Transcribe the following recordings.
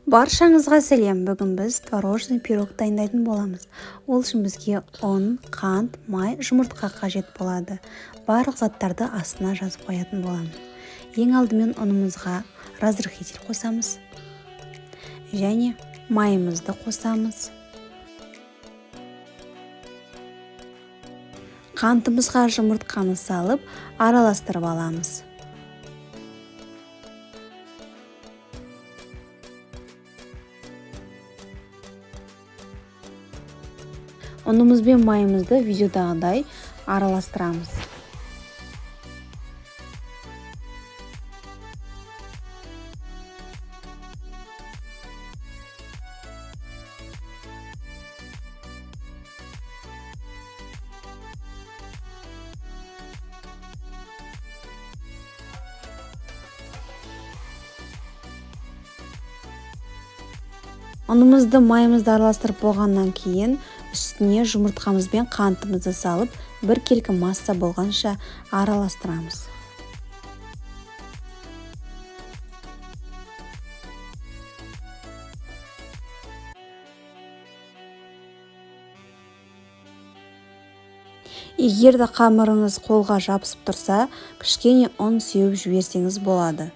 Баршаңызға сәлем. Бүгін біз творожный пирог дайындайтын боламыз. Ол үшін бізге ұн, қант, май, жұмыртқа қажет болады. Барлық заттарды астына жазып қоятын боламыз. Ең алдымен ұнымызға разрыхитель қосамыз және майымызды қосамыз. Қантымызға жұмыртқаны салып араластырып аламыз. Ұнымыз бен майымызды видеодағыдай араластырамыз. Ұнымызды майымызды араластырып болғаннан кейін үстіне жұмыртқамыз бен қантымызды салып, бір келкі масса болғанша араластырамыз. Егер де қамырыңыз қолға жабысып тұрса, кішкене ұн сеуіп жіберсеңіз болады.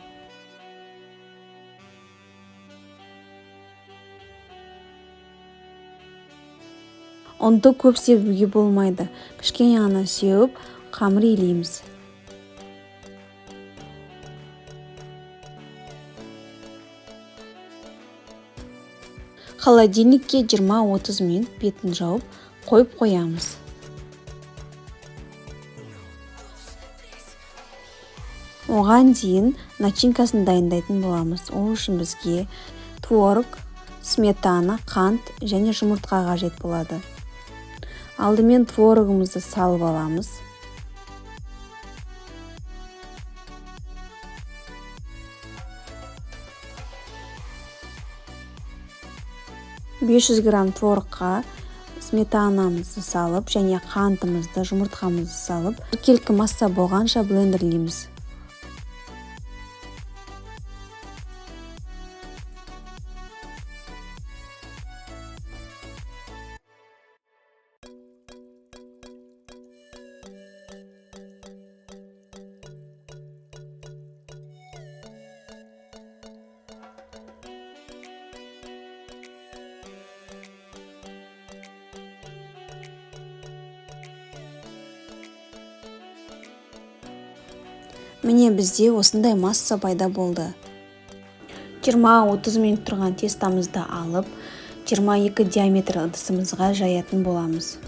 Ұнды көп себуге болмайды. Кішкене ғана сеуіп, қамыр илейміз. Холодильникке 20-30 минут бетін жауып, қойып қоямыз. Оған дейін начинкасын дайындайтын боламыз. Ол үшін бізге творог, сметана, қант және жұмыртқа қажет болады. Алдымен творогымызды салып аламыз. «500 грамм творогқа сметанамызды салып және қантымызды, жұмыртқамызды салып, бір келкі масса болғанша блендерлейміз. Міне бізде осындай масса пайда болды. 20-30 минут тұрған тестамызды алып, 22 диаметр ыдысымызға жаятын боламыз.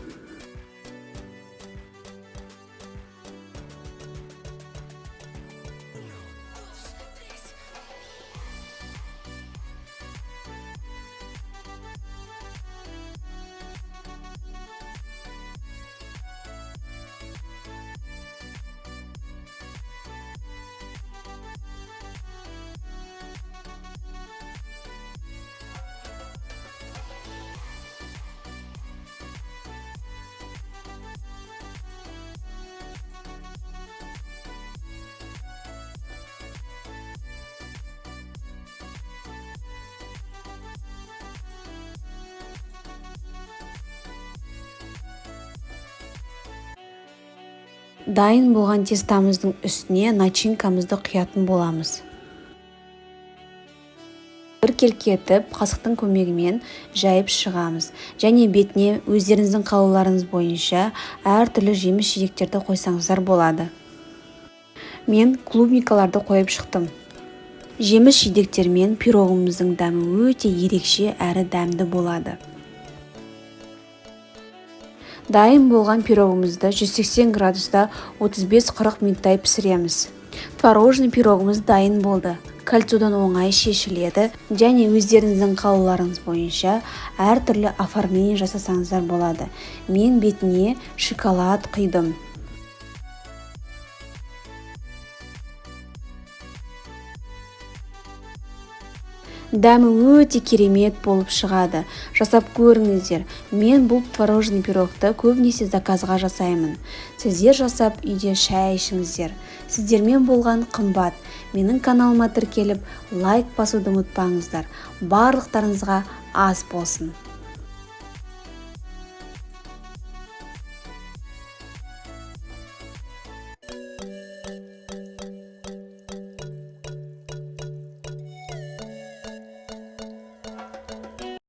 Дайын болған тестамыздың үстіне начинкамызды құятын боламыз. Бір келкетіп, қасықтың көмегімен жайып шығамыз. Және бетіне өздеріңіздің қалауларыңыз бойынша әртүрлі жеміс-жидектерді қойсаңыздар болады. Мен клубникаларды қойып шықтым. Жеміс-жидектермен пирогымыздың дәмі өте ерекше әрі дәмді болады. Дайын болған пирогымызды 180 градуста 35-40 минуттай пісіреміз. Творожный пирогымыз дайын болды. Кольцодан оңай шешіледі және өздеріңіздің қалауларыңыз бойынша әртүрлі оформление жасасаңыздар болады. Мен бетіне шоколад құйдым. Дәмі өте керемет болып шығады. Жасап көріңіздер. Мен бұл творожный пирогты көбінесе заказға жасаймын. Сіздер жасап үйде шай ішіңіздер. Сіздермен болған қымбат. Менің каналыма тіркеліп лайк басуды ұмытпаңыздар. Барлықтарыңызға ас болсын.